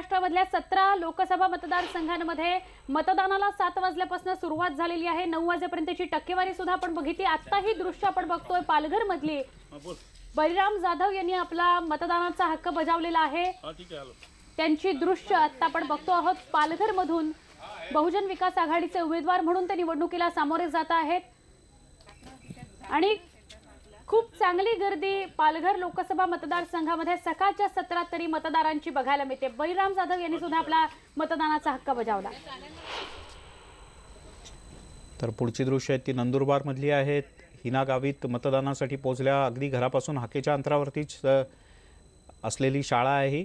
महाराष्ट्रामधल्या 17 लोकसभा मतदारसंघांमध्ये मतदानाला 7 वाजल्यापासून सुरुवात झालेली आहे। 9 वाजेपर्यंतची टक्केवारी सुद्धा आपण बघितली। आता ही दृश्य आपण बघतोय पालघर मधली। बळीराम जाधव यांनी आपला मतदानाचा हक्क बजावलेला आहे। त्यांची दृश्य आता आपण बघतो आहोत। पालघर मधून बहुजन विकास आघाडीचे उमेदवार म्हणून ते निवडणुकीला सामोरे जात आहेत आणि खूप चांगली गर्दी पालघर लोकसभा मतदारसंघामध्ये सकाळच्या सत्रात तरी मतदारांची बघायला मिळते। बळीराम जाधव यांनी सुद्धा आपला मतदानाचा हक्क बजावला। तर पुढची दृश्य ती नंदुरबार मधली आहेत। हिना गावीत मतदानासाठी पोहोचल्या। अगदी घरापासून हाकेच्या अंतरावरतीच असलेली शाळा आहे।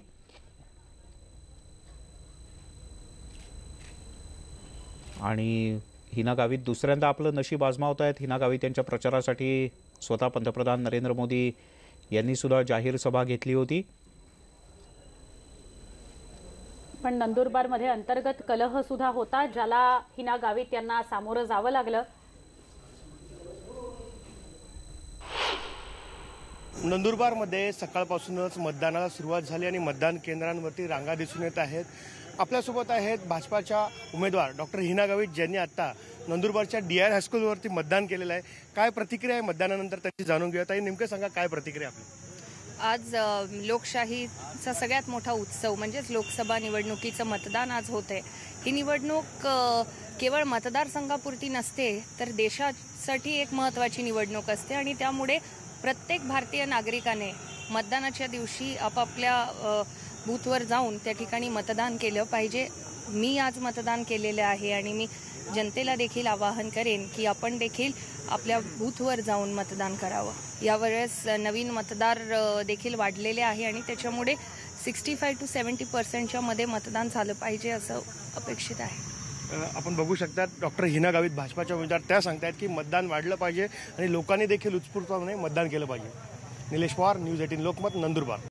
आणि हिना गावीत दुसऱ्यांदा आपलं नशीब आजमावत आहेत। हिना गावीत यांच्या प्रचारासाठी स्वतः पंतप्रधान नरेंद्र मोदी यांनी सुद्धा जाहीर सभा घेतली होती। पण नंदुरबार मध्ये अंतर्गत कलह सुद्धा होता, ज्याला हिना गावीत यांना सामोरं जावं लागलं। नंदुरबार मध्ये सकाळपासूनच मतदानाला सुरुवात झाली आणि मतदान केंद्रांवरती रांगा दिसून येत आहेत। आपल्यासोबत आहेत भाजपाच्या उमेदवार डॉक्टर हिना गावीत, ज्यांनी आता नंदुरबारच्या DI हायस्कूलवरती मतदान केलेलं आहे। काय प्रतिक्रिया आहे मतदानानंतर त्याची जाणून घेऊया। ताई, नेमकं सांगा काय प्रतिक्रिया आपली? आज लोकशाहीचा सगळ्यात मोठा उत्सव म्हणजेच लोकसभा निवडणुकीचं मतदान आज होते। ही निवडणूक केवळ मतदारसंघापुरती नसते तर देशासाठी एक महत्त्वाची निवडणूक असते आणि त्यामुळे प्रत्येक भारतीय नागरिकाने मतदानाच्या दिवशी आपापल्या बूथवर जाऊन त्या ठिकाणी मतदान केलं पाहिजे। मी आज मतदान केलेलं आहे आणि मी जनतेला देखील आवाहन करेन की आपण देखील आपल्या बूथवर जाऊन मतदान करावं। यावेळेस नवीन मतदार देखील वाढलेले आहे आणि त्याच्यामुळे 65 to 70% मध्ये मतदान झालं पाहिजे असं अपेक्षित आहे। आपण बघू शकता डॉक्टर हिना गावीत भाजपाच्या उमेदवार त्या सांगतायत की मतदान वाढलं पाहिजे आणि लोकांनी देखील उत्स्फूर्तपणे मतदान केलं पाहिजे। निलेश पवार, न्यूज 18 लोकमत, नंदुरबार।